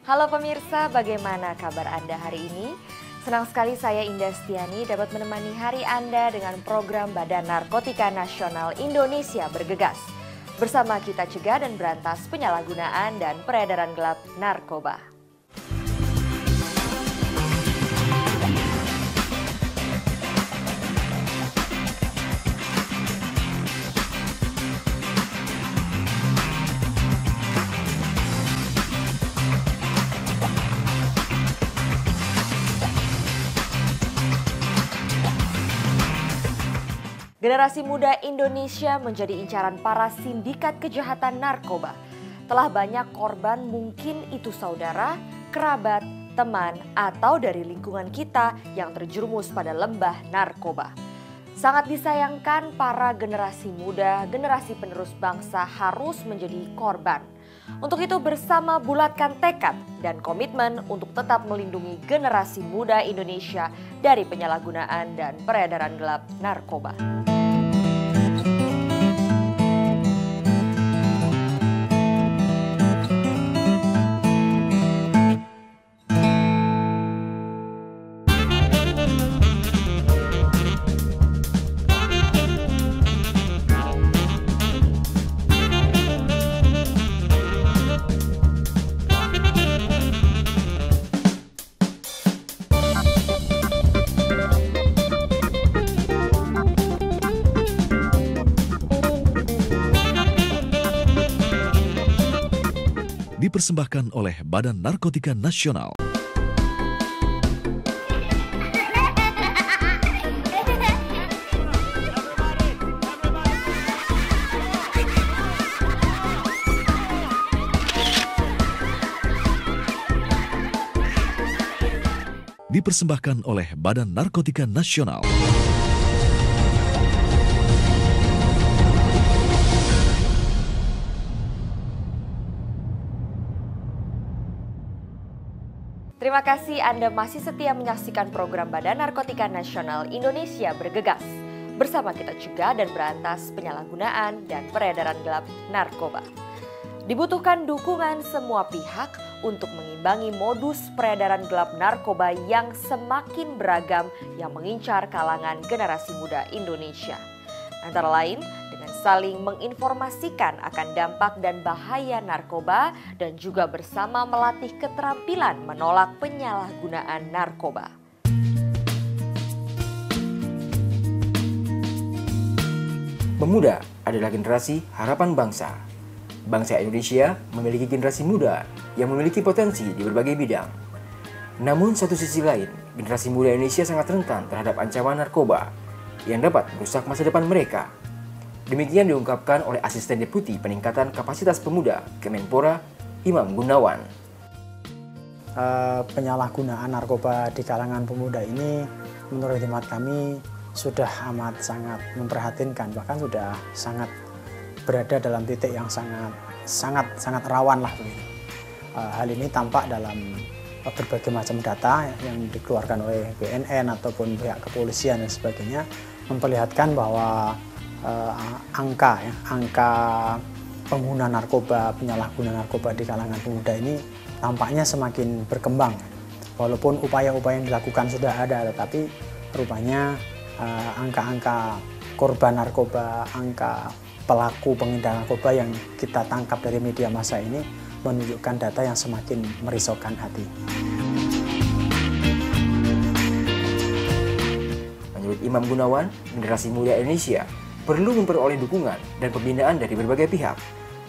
Halo pemirsa, bagaimana kabar Anda hari ini? Senang sekali saya Indah Stiani dapat menemani hari Anda dengan program Badan Narkotika Nasional Indonesia Bergegas. Bersama kita cegah dan berantas penyalahgunaan dan peredaran gelap narkoba. Generasi muda Indonesia menjadi incaran para sindikat kejahatan narkoba. Telah banyak korban, mungkin itu saudara, kerabat, teman, atau dari lingkungan kita yang terjerumus pada lembah narkoba. Sangat disayangkan para generasi muda, generasi penerus bangsa harus menjadi korban. Untuk itu bersama bulatkan tekad dan komitmen untuk tetap melindungi generasi muda Indonesia dari penyalahgunaan dan peredaran gelap narkoba. Dipersembahkan oleh Badan Narkotika Nasional. Dipersembahkan oleh Badan Narkotika Nasional. Terima kasih Anda masih setia menyaksikan program Badan Narkotika Nasional Indonesia Bergegas. Bersama kita cegah dan berantas penyalahgunaan dan peredaran gelap narkoba. Dibutuhkan dukungan semua pihak untuk mengimbangi modus peredaran gelap narkoba yang semakin beragam yang mengincar kalangan generasi muda Indonesia. Antara lain dengan saling menginformasikan akan dampak dan bahaya narkoba dan juga bersama melatih keterampilan menolak penyalahgunaan narkoba. Pemuda adalah generasi harapan bangsa. Bangsa Indonesia memiliki generasi muda yang memiliki potensi di berbagai bidang. Namun satu sisi lain, generasi muda Indonesia sangat rentan terhadap ancaman narkoba yang dapat merusak masa depan mereka. Demikian diungkapkan oleh Asisten Deputi Peningkatan Kapasitas Pemuda Kemenpora, Imam Gunawan. Penyalahgunaan narkoba di kalangan pemuda ini menurut hemat kami sudah amat sangat memprihatinkan, bahkan sudah sangat berada dalam titik yang sangat rawan lah begitu. Hal ini tampak dalam berbagai macam data yang dikeluarkan oleh BNN ataupun pihak kepolisian dan sebagainya memperlihatkan bahwa angka pengguna narkoba, penyalahguna narkoba di kalangan pemuda ini tampaknya semakin berkembang. Walaupun upaya-upaya yang dilakukan sudah ada, tetapi rupanya angka-angka korban narkoba, angka pelaku pengedar narkoba yang kita tangkap dari media massa ini menunjukkan data yang semakin merisaukan hati. Menurut Imam Gunawan, generasi muda Indonesia perlu memperoleh dukungan dan pembinaan dari berbagai pihak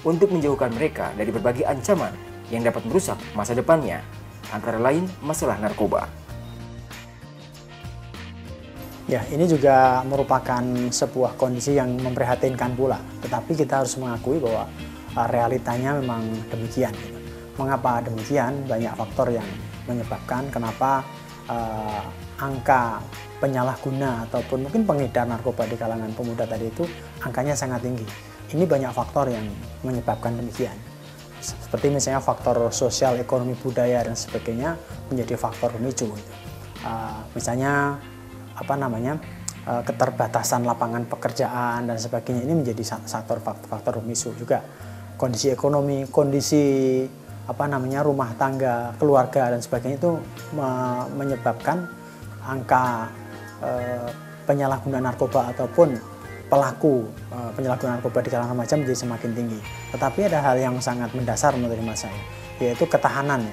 untuk menjauhkan mereka dari berbagai ancaman yang dapat merusak masa depannya, antara lain masalah narkoba. Ya, ini juga merupakan sebuah kondisi yang memprihatinkan pula, tetapi kita harus mengakui bahwa realitanya memang demikian. Mengapa demikian? Banyak faktor yang menyebabkan kenapa angka penyalahguna ataupun mungkin pengedar narkoba di kalangan pemuda tadi itu angkanya sangat tinggi. Ini banyak faktor yang menyebabkan demikian. Seperti misalnya faktor sosial, ekonomi, budaya dan sebagainya menjadi faktor pemicu. Misalnya keterbatasan lapangan pekerjaan dan sebagainya ini menjadi faktor pemicu juga. Kondisi ekonomi, kondisi rumah tangga, keluarga dan sebagainya itu menyebabkan angka penyalahgunaan narkoba ataupun pelaku penyalahgunaan narkoba di kalangan remaja menjadi semakin tinggi. Tetapi ada hal yang sangat mendasar menurut hemat saya, yaitu ketahanan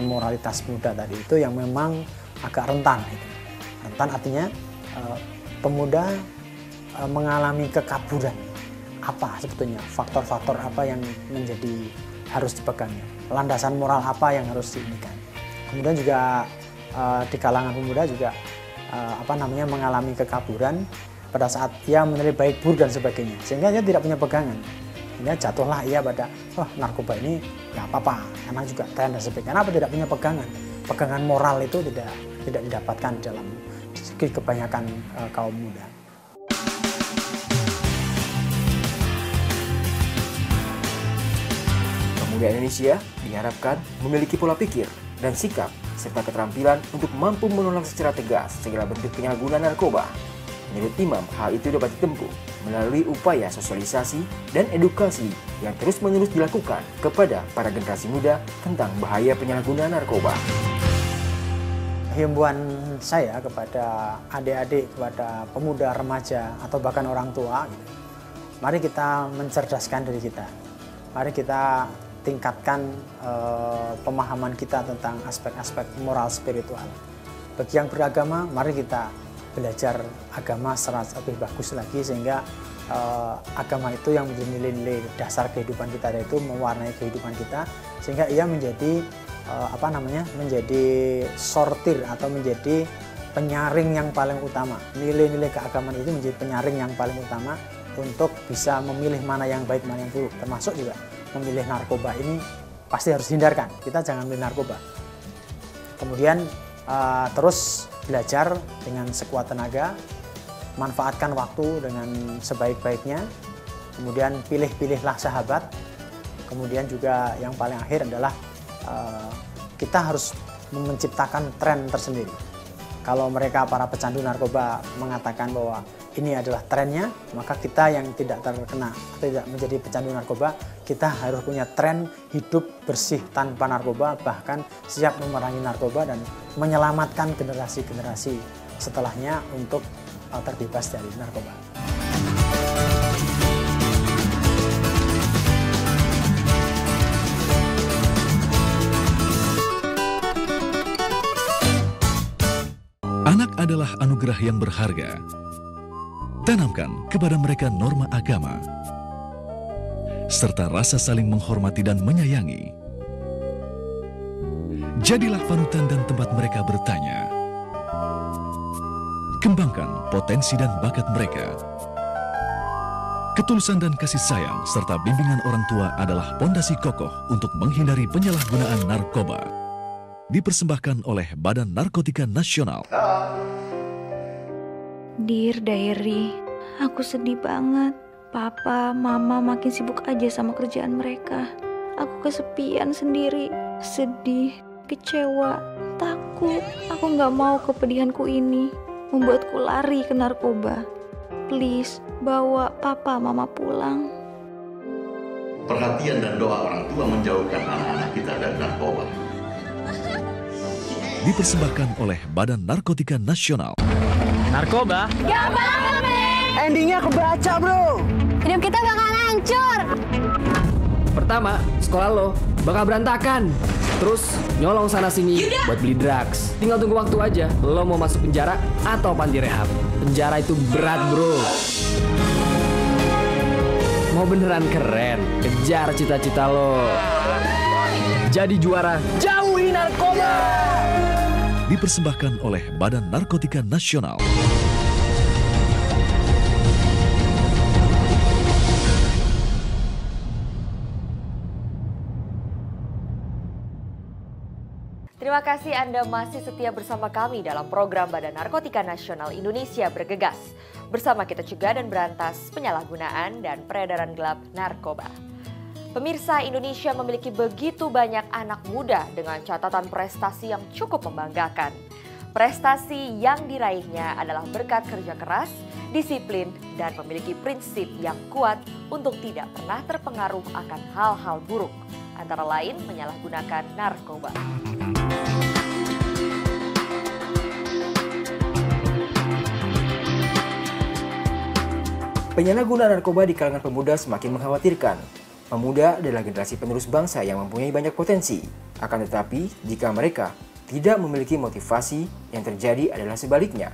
moralitas pemuda tadi itu yang memang agak rentan. Rentan artinya pemuda mengalami kekaburan. Apa sebetulnya faktor-faktor apa yang menjadi harus dipegangnya, landasan moral apa yang harus diinikan. Kemudian juga di kalangan pemuda juga mengalami kekaburan pada saat ia menilai baik buruk dan sebagainya, sehingga dia tidak punya pegangan. Sehingga jatuhlah ia pada narkoba ini nggak apa-apa, karena juga tren dan sebagainya. Kenapa tidak punya pegangan? Pegangan moral itu tidak didapatkan dalam kebanyakan kaum muda. Pemuda Indonesia diharapkan memiliki pola pikir dan sikap serta keterampilan untuk mampu menolak secara tegas segala bentuk penyalahgunaan narkoba. Menurut Imam, hal itu dapat ditempuh melalui upaya sosialisasi dan edukasi yang terus-menerus dilakukan kepada para generasi muda tentang bahaya penyalahgunaan narkoba. Himbauan saya kepada adik-adik, kepada pemuda, remaja, atau bahkan orang tua, mari kita mencerdaskan diri kita. Mari kita tingkatkan pemahaman kita tentang aspek-aspek moral spiritual. Bagi yang beragama, mari kita belajar agama secara lebih bagus lagi, sehingga agama itu yang menjadi nilai-nilai dasar kehidupan kita, yaitu mewarnai kehidupan kita, sehingga ia menjadi menjadi sortir atau menjadi penyaring yang paling utama. Nilai-nilai keagamaan itu menjadi penyaring yang paling utama untuk bisa memilih mana yang baik, mana yang buruk. Termasuk juga memilih narkoba ini pasti harus dihindarkan. Kita jangan milih narkoba. Kemudian terus belajar dengan sekuat tenaga, manfaatkan waktu dengan sebaik-baiknya, kemudian pilih-pilihlah sahabat, kemudian juga yang paling akhir adalah kita harus menciptakan tren tersendiri. Kalau mereka para pecandu narkoba mengatakan bahwa ini adalah trennya, maka kita yang tidak terkena, tidak menjadi pecandu narkoba, kita harus punya tren hidup bersih tanpa narkoba, bahkan siap memerangi narkoba dan menyelamatkan generasi-generasi setelahnya untuk terbebas dari narkoba. Anak adalah anugerah yang berharga. Tanamkan kepada mereka norma agama, serta rasa saling menghormati dan menyayangi. Jadilah panutan dan tempat mereka bertanya. Kembangkan potensi dan bakat mereka. Ketulusan dan kasih sayang serta bimbingan orang tua adalah pondasi kokoh untuk menghindari penyalahgunaan narkoba. Dipersembahkan oleh Badan Narkotika Nasional. Dear Diary, aku sedih banget. Papa, Mama makin sibuk aja sama kerjaan mereka. Aku kesepian sendiri, sedih, kecewa, takut. Aku gak mau kepedihanku ini membuatku lari ke narkoba. Please, bawa Papa, Mama pulang. Perhatian dan doa orang tua menjauhkan anak-anak kita dari narkoba. Dipersembahkan oleh Badan Narkotika Nasional. Narkoba? Gak banget, men! Endingnya kebaca, bro! Hidup kita bakal hancur! Pertama, sekolah lo bakal berantakan. Terus, nyolong sana-sini buat beli drugs. Tinggal tunggu waktu aja, lo mau masuk penjara atau panti rehab. Penjara itu berat, bro. Mau beneran keren, kejar cita-cita lo. Jadi juara, jauhi narkoba! Dipersembahkan oleh Badan Narkotika Nasional. Terima kasih Anda masih setia bersama kami dalam program Badan Narkotika Nasional Indonesia Bergegas. Bersama kita cegah dan berantas penyalahgunaan dan peredaran gelap narkoba. Pemirsa, Indonesia memiliki begitu banyak anak muda dengan catatan prestasi yang cukup membanggakan. Prestasi yang diraihnya adalah berkat kerja keras, disiplin, dan memiliki prinsip yang kuat untuk tidak pernah terpengaruh akan hal-hal buruk. antara lain menyalahgunakan narkoba. Penyalahgunaan narkoba di kalangan pemuda semakin mengkhawatirkan. Pemuda adalah generasi penerus bangsa yang mempunyai banyak potensi. Akan tetapi, jika mereka tidak memiliki motivasi, yang terjadi adalah sebaliknya.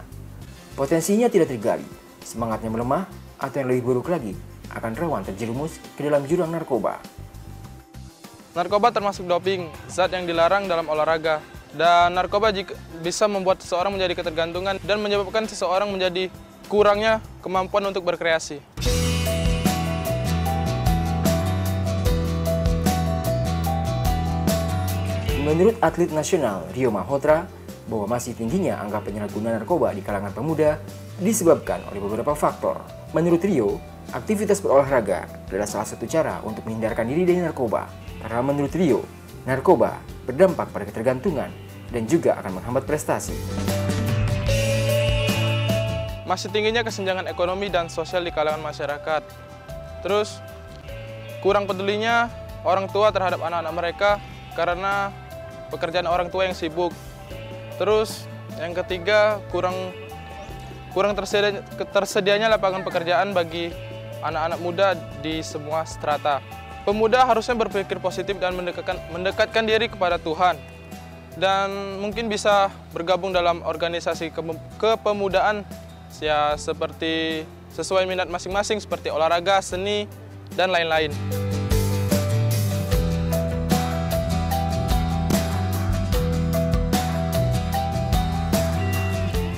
Potensinya tidak tergali, semangatnya melemah, atau yang lebih buruk lagi, akan rawan terjerumus ke dalam jurang narkoba. Narkoba termasuk doping, zat yang dilarang dalam olahraga. Dan narkoba bisa membuat seseorang menjadi ketergantungan dan menyebabkan seseorang menjadi kurangnya kemampuan untuk berkreasi. Menurut atlet nasional Rio Malhotra, bahwa masih tingginya angka penyalahgunaan narkoba di kalangan pemuda disebabkan oleh beberapa faktor. Menurut Rio, aktivitas berolahraga adalah salah satu cara untuk menghindarkan diri dari narkoba. Karena menurut Rio, narkoba berdampak pada ketergantungan dan juga akan menghambat prestasi. Masih tingginya kesenjangan ekonomi dan sosial di kalangan masyarakat. Terus, kurang pedulinya orang tua terhadap anak-anak mereka karena pekerjaan orang tua yang sibuk. Terus, yang ketiga, kurang tersedianya lapangan pekerjaan bagi anak-anak muda di semua strata. Pemuda harusnya berpikir positif dan mendekatkan diri kepada Tuhan. Dan mungkin bisa bergabung dalam organisasi kepemudaan ya seperti sesuai minat masing-masing seperti olahraga, seni, dan lain-lain.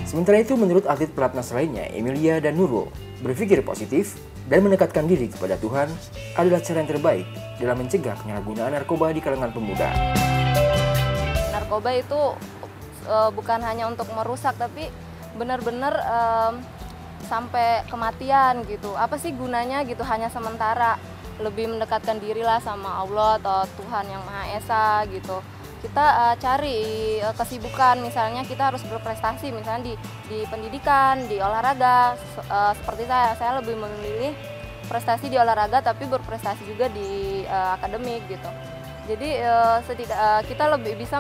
Sementara itu, menurut atlet pelatnas lainnya, Emilia dan Nurul, berpikir positif dan mendekatkan diri kepada Tuhan adalah cara yang terbaik dalam mencegah penyalahgunaan narkoba di kalangan pemuda. Narkoba itu bukan hanya untuk merusak, tapi benar-benar sampai kematian gitu. Apa sih gunanya gitu, hanya sementara. Lebih mendekatkan dirilah sama Allah atau Tuhan yang Maha Esa gitu. Kita cari kesibukan, misalnya kita harus berprestasi, misalnya di pendidikan, di olahraga. Seperti saya lebih memilih prestasi di olahraga tapi berprestasi juga di akademik gitu. Jadi kita lebih bisa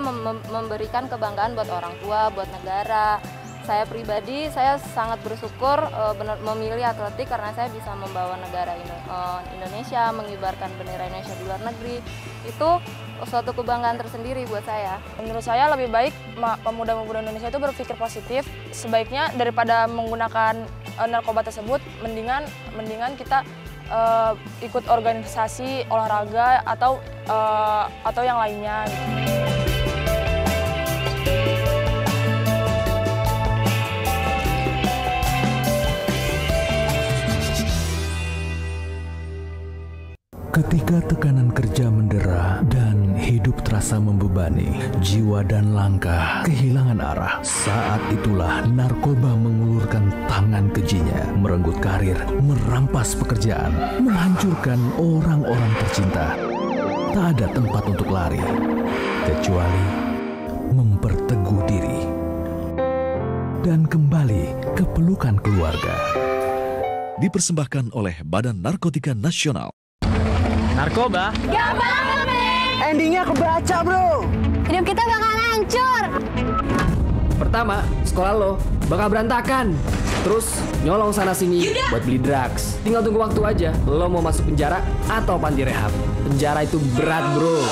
memberikan kebanggaan buat orang tua, buat negara. Saya pribadi, saya sangat bersyukur memilih atletik karena saya bisa membawa negara Indonesia, mengibarkan bendera Indonesia di luar negeri. Itu suatu kebanggaan tersendiri buat saya. Menurut saya lebih baik pemuda-pemuda Indonesia itu berpikir positif. Sebaiknya daripada menggunakan narkoba tersebut, mendingan kita ikut organisasi olahraga atau yang lainnya. Ketika tekanan kerja mendera dan hidup terasa membebani, jiwa dan langkah kehilangan arah. Saat itulah narkoba mengulurkan tangan kejinya, merenggut karir, merampas pekerjaan, menghancurkan orang-orang tercinta. Tak ada tempat untuk lari, kecuali memperteguh diri dan kembali ke pelukan keluarga. Dipersembahkan oleh Badan Narkotika Nasional. Narkoba? Gak banget, men! Endingnya kebaca, bro! Hidup kita bakal hancur! Pertama, sekolah lo bakal berantakan. Terus nyolong sana-sini buat beli drugs. Tinggal tunggu waktu aja, lo mau masuk penjara atau panti rehab. Penjara itu berat, bro.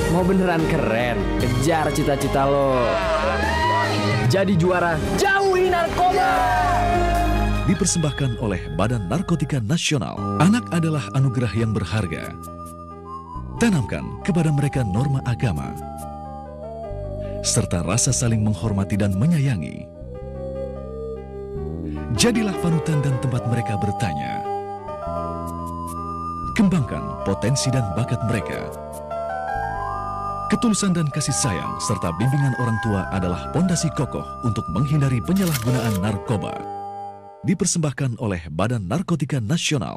Mau beneran keren, kejar cita-cita lo. Jadi juara, jauhi narkoba! Dipersembahkan oleh Badan Narkotika Nasional. Anak adalah anugerah yang berharga. Tanamkan kepada mereka norma agama, serta rasa saling menghormati dan menyayangi. Jadilah panutan dan tempat mereka bertanya. Kembangkan potensi dan bakat mereka. Ketulusan dan kasih sayang serta bimbingan orang tua adalah pondasi kokoh untuk menghindari penyalahgunaan narkoba. Dipersembahkan oleh Badan Narkotika Nasional.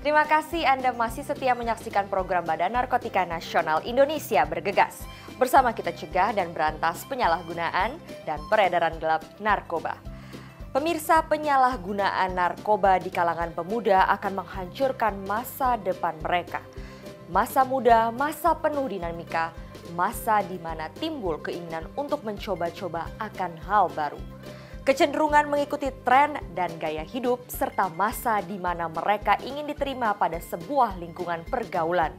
Terima Terima kasih Anda masih setia menyaksikan program Badan Narkotika Nasional Indonesia Bergegas. Bersama kita cegah dan berantas penyalahgunaan dan peredaran gelap narkoba. Pemirsa, penyalahgunaan narkoba di kalangan pemuda akan menghancurkan masa depan mereka. Masa muda, masa penuh dinamika, masa di mana timbul keinginan untuk mencoba-coba akan hal baru. Kecenderungan mengikuti tren dan gaya hidup, serta masa di mana mereka ingin diterima pada sebuah lingkungan pergaulan.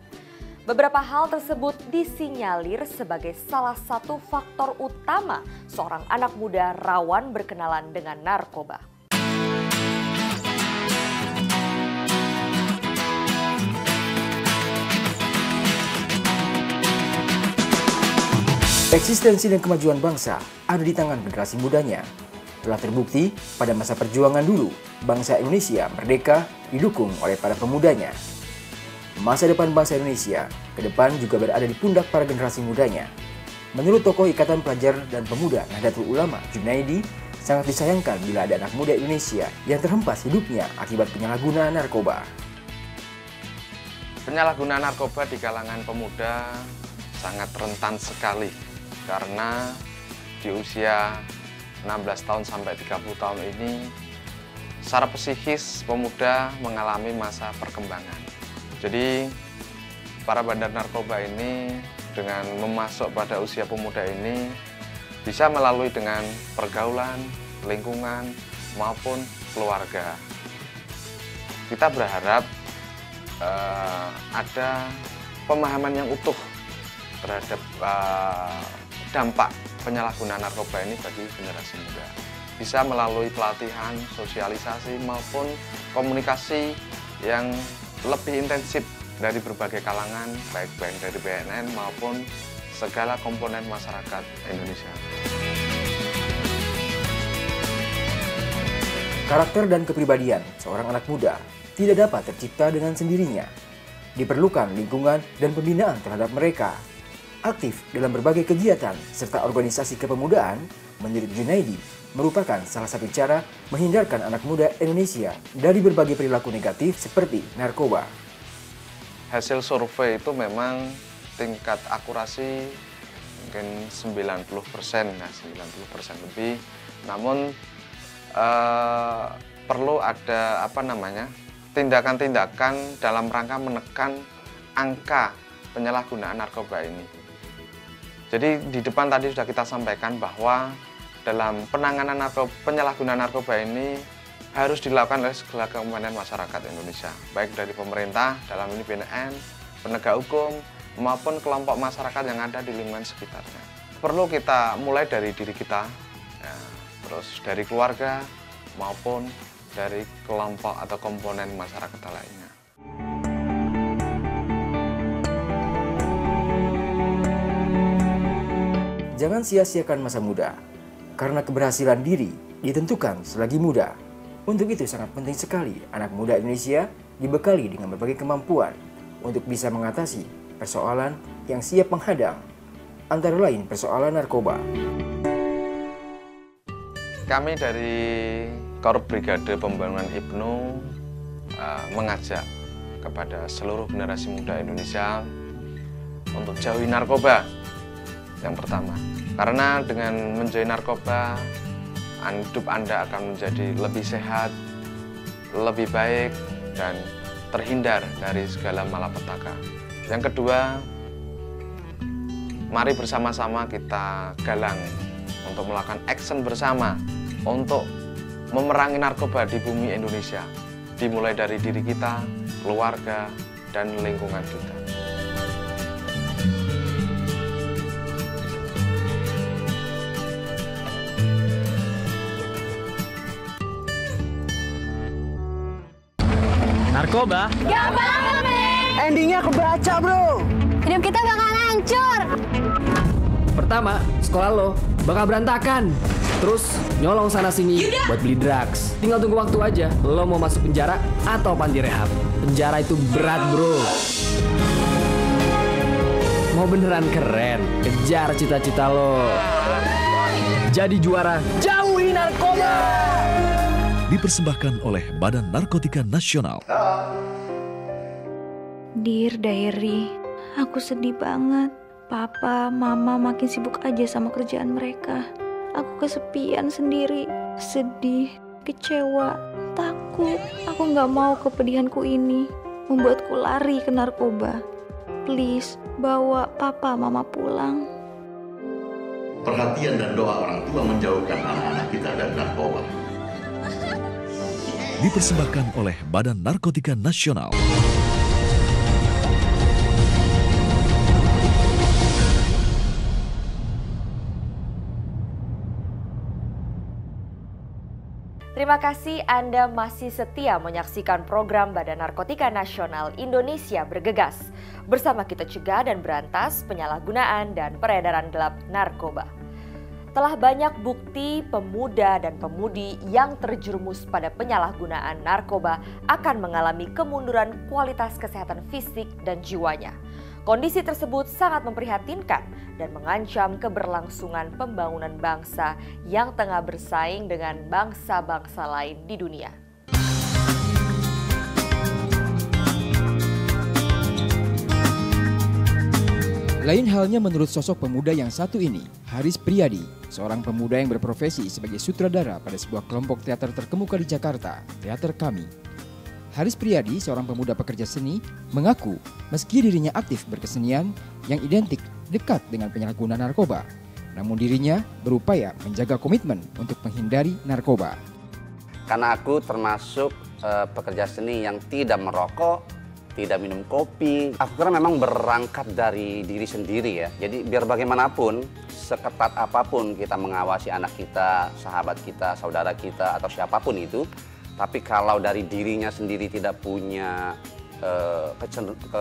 Beberapa hal tersebut disinyalir sebagai salah satu faktor utama seorang anak muda rawan berkenalan dengan narkoba. Eksistensi dan kemajuan bangsa ada di tangan generasi mudanya. Telah terbukti pada masa perjuangan dulu, bangsa Indonesia merdeka didukung oleh para pemudanya. Masa depan bangsa Indonesia ke depan juga berada di pundak para generasi mudanya. Menurut tokoh Ikatan Pelajar dan Pemuda Nahdlatul Ulama Junaidi, sangat disayangkan bila ada anak muda Indonesia yang terhempas hidupnya akibat penyalahgunaan narkoba. Penyalahgunaan narkoba di kalangan pemuda sangat rentan sekali karena di usia 16 tahun sampai 30 tahun ini secara psikis pemuda mengalami masa perkembangan. Jadi para bandar narkoba ini dengan memasuk pada usia pemuda ini bisa melalui dengan pergaulan, lingkungan maupun keluarga. Kita berharap ada pemahaman yang utuh terhadap dampak penyalahgunaan narkoba ini bagi generasi muda. Bisa melalui pelatihan, sosialisasi maupun komunikasi yang lebih intensif dari berbagai kalangan, baik dari BNN maupun segala komponen masyarakat Indonesia. Karakter dan kepribadian seorang anak muda tidak dapat tercipta dengan sendirinya. Diperlukan lingkungan dan pembinaan terhadap mereka. Aktif dalam berbagai kegiatan serta organisasi kepemudaan, menurut Junaidi, merupakan salah satu cara menghindarkan anak muda Indonesia dari berbagai perilaku negatif seperti narkoba. Hasil survei itu memang tingkat akurasi mungkin 90%, nah 90% lebih. Namun perlu ada tindakan-tindakan dalam rangka menekan angka penyalahgunaan narkoba ini. Jadi di depan tadi sudah kita sampaikan bahwa dalam penanganan penyalahgunaan narkoba ini harus dilakukan oleh segala komponen masyarakat Indonesia, baik dari pemerintah, dalam ini BNN, penegak hukum, maupun kelompok masyarakat yang ada di lingkungan sekitarnya. Perlu kita mulai dari diri kita, ya, terus dari keluarga, maupun dari kelompok atau komponen masyarakat lainnya. Jangan sia-siakan masa muda, karena keberhasilan diri ditentukan selagi muda. Untuk itu sangat penting sekali anak muda Indonesia dibekali dengan berbagai kemampuan untuk bisa mengatasi persoalan yang siap menghadang, antara lain persoalan narkoba. Kami dari Korup Brigade Pembangunan IPNU mengajak kepada seluruh generasi muda Indonesia untuk jauhi narkoba. Yang pertama, karena dengan menjauhi narkoba, hidup Anda akan menjadi lebih sehat, lebih baik, dan terhindar dari segala malapetaka. Yang kedua, mari bersama-sama kita galang untuk melakukan action bersama untuk memerangi narkoba di bumi Indonesia, dimulai dari diri kita, keluarga, dan lingkungan kita. Narkoba? Gak banget, men! Endingnya kebaca, bro! Hidup kita bakal hancur! Pertama, sekolah lo bakal berantakan. Terus nyolong sana-sini buat beli drugs. Tinggal tunggu waktu aja, lo mau masuk penjara atau panti rehab. Penjara itu berat, bro. Mau beneran keren, kejar cita-cita lo. Jadi juara, jauhi narkoba! Dipersembahkan oleh Badan Narkotika Nasional. Dear Diary, aku sedih banget. Papa, mama makin sibuk aja sama kerjaan mereka. Aku kesepian sendiri, sedih, kecewa, takut. Aku gak mau kepedihanku ini membuatku lari ke narkoba. Please, bawa papa mama pulang. Perhatian dan doa orang tua menjauhkan anak-anak kita dari narkoba. Dipersembahkan oleh Badan Narkotika Nasional. Terima kasih Anda masih setia menyaksikan program Badan Narkotika Nasional Indonesia Bergegas. Bersama kita cegah dan berantas penyalahgunaan dan peredaran gelap narkoba. Telah banyak bukti pemuda dan pemudi yang terjerumus pada penyalahgunaan narkoba akan mengalami kemunduran kualitas kesehatan fisik dan jiwanya. Kondisi tersebut sangat memprihatinkan dan mengancam keberlangsungan pembangunan bangsa yang tengah bersaing dengan bangsa-bangsa lain di dunia. Lain halnya menurut sosok pemuda yang satu ini, Haris Priyadi, seorang pemuda yang berprofesi sebagai sutradara pada sebuah kelompok teater terkemuka di Jakarta, Teater Kami. Haris Priyadi, seorang pemuda pekerja seni, mengaku meski dirinya aktif berkesenian yang identik dekat dengan penyalahgunaan narkoba, namun dirinya berupaya menjaga komitmen untuk menghindari narkoba. Karena aku termasuk pekerja seni yang tidak merokok, tidak minum kopi. Aku kira memang berangkat dari diri sendiri ya. Jadi biar bagaimanapun, seketat apapun kita mengawasi anak kita, sahabat kita, saudara kita, atau siapapun itu, tapi kalau dari dirinya sendiri tidak punya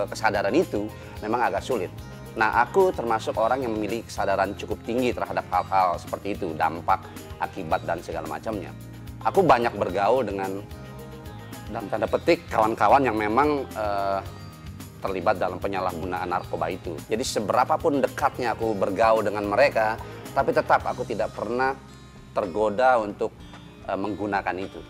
kesadaran itu, memang agak sulit. Nah, aku termasuk orang yang memiliki kesadaran cukup tinggi terhadap hal-hal seperti itu, dampak, akibat, dan segala macamnya. Aku banyak bergaul dengan, dalam tanda petik, kawan-kawan yang memang terlibat dalam penyalahgunaan narkoba itu. Jadi seberapapun dekatnya aku bergaul dengan mereka, tapi tetap aku tidak pernah tergoda untuk menggunakan itu.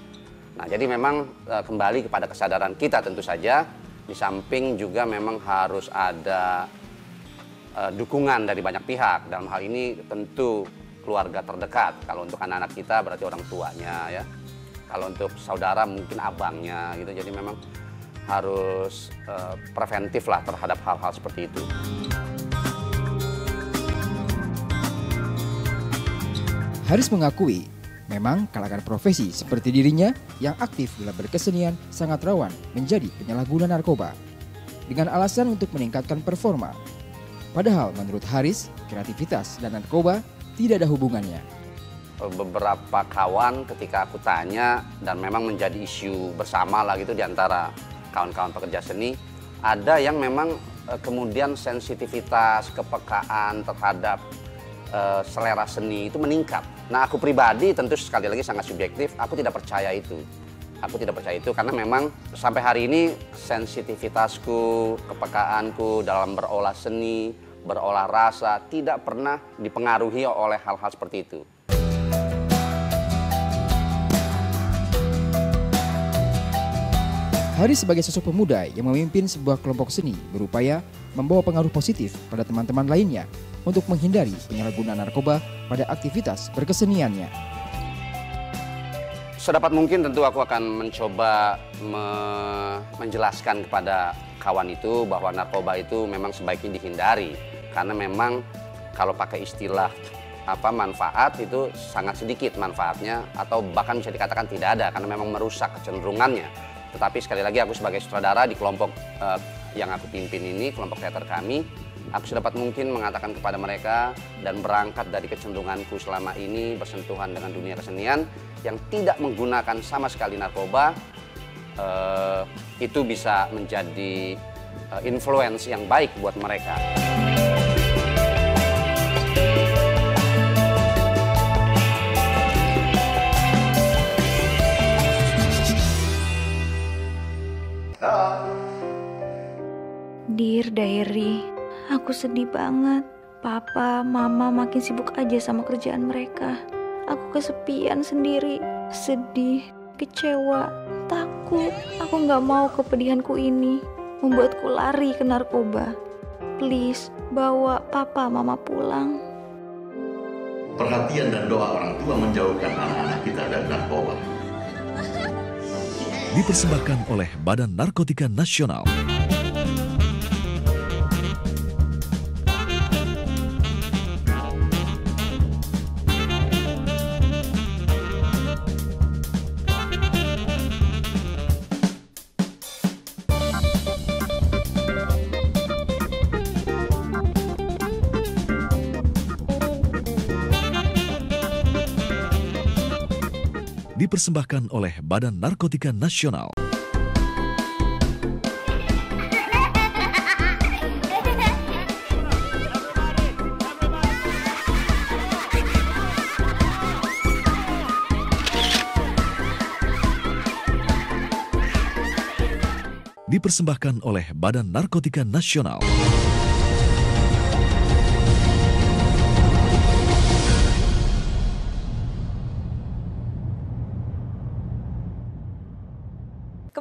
Nah, jadi memang kembali kepada kesadaran kita tentu saja, di samping juga memang harus ada dukungan dari banyak pihak. Dalam hal ini tentu keluarga terdekat. Kalau untuk anak-anak kita berarti orang tuanya ya. Kalau untuk saudara mungkin abangnya gitu. Jadi memang harus preventif lah terhadap hal-hal seperti itu. Haris mengakui memang kalangan profesi seperti dirinya yang aktif dalam berkesenian sangat rawan menjadi penyalahguna narkoba dengan alasan untuk meningkatkan performa. Padahal menurut Haris, kreativitas dan narkoba tidak ada hubungannya. Beberapa kawan ketika aku tanya dan memang menjadi isu bersama lah gitu di antara kawan-kawan pekerja seni, ada yang memang kemudian sensitivitas, kepekaan terhadap selera seni itu meningkat. Nah, aku pribadi tentu sekali lagi sangat subjektif, aku tidak percaya itu. Aku tidak percaya itu karena memang sampai hari ini sensitivitasku, kepekaanku dalam berolah seni, berolah rasa tidak pernah dipengaruhi oleh hal-hal seperti itu. Haris sebagai sosok pemuda yang memimpin sebuah kelompok seni berupaya membawa pengaruh positif pada teman-teman lainnya untuk menghindari penyalahgunaan narkoba pada aktivitas berkeseniannya. Sedapat mungkin tentu aku akan mencoba menjelaskan kepada kawan itu bahwa narkoba itu memang sebaiknya dihindari. Karena memang kalau pakai istilah manfaat itu sangat sedikit manfaatnya atau bahkan bisa dikatakan tidak ada karena memang merusak kecenderungannya. Tetapi sekali lagi aku sebagai sutradara di kelompok yang aku pimpin ini, kelompok teater kami, aku sedapat mungkin mengatakan kepada mereka dan berangkat dari kecenderunganku selama ini bersentuhan dengan dunia kesenian yang tidak menggunakan sama sekali narkoba, itu bisa menjadi influence yang baik buat mereka. Dear Diary, aku sedih banget. Papa, mama makin sibuk aja sama kerjaan mereka. Aku kesepian sendiri, sedih, kecewa, takut. Aku gak mau kepedihanku ini membuatku lari ke narkoba. Please, bawa papa mama pulang. Perhatian dan doa orang tua menjauhkan anak-anak kita dari narkoba. Dipersembahkan oleh Badan Narkotika Nasional. Dipersembahkan oleh Badan Narkotika Nasional. Dipersembahkan oleh Badan Narkotika Nasional.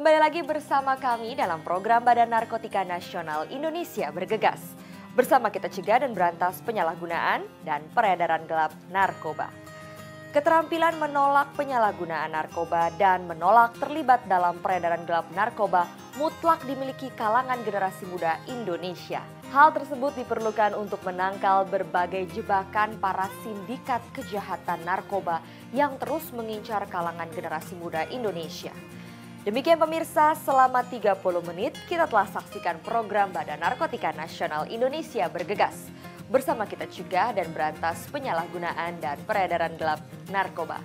Kembali lagi bersama kami dalam program Badan Narkotika Nasional Indonesia Bergegas. Bersama kita cegah dan berantas penyalahgunaan dan peredaran gelap narkoba. Keterampilan menolak penyalahgunaan narkoba dan menolak terlibat dalam peredaran gelap narkoba mutlak dimiliki kalangan generasi muda Indonesia. Hal tersebut diperlukan untuk menangkal berbagai jebakan para sindikat kejahatan narkoba yang terus mengincar kalangan generasi muda Indonesia. Demikian pemirsa, selama 30 menit kita telah saksikan program Badan Narkotika Nasional Indonesia Bergegas. Bersama kita cegah dan berantas penyalahgunaan dan peredaran gelap narkoba.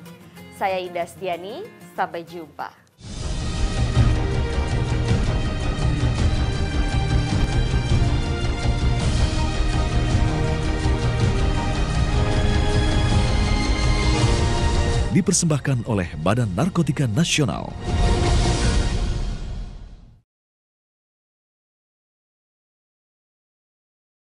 Saya Indah Stiani, sampai jumpa. Dipersembahkan oleh Badan Narkotika Nasional.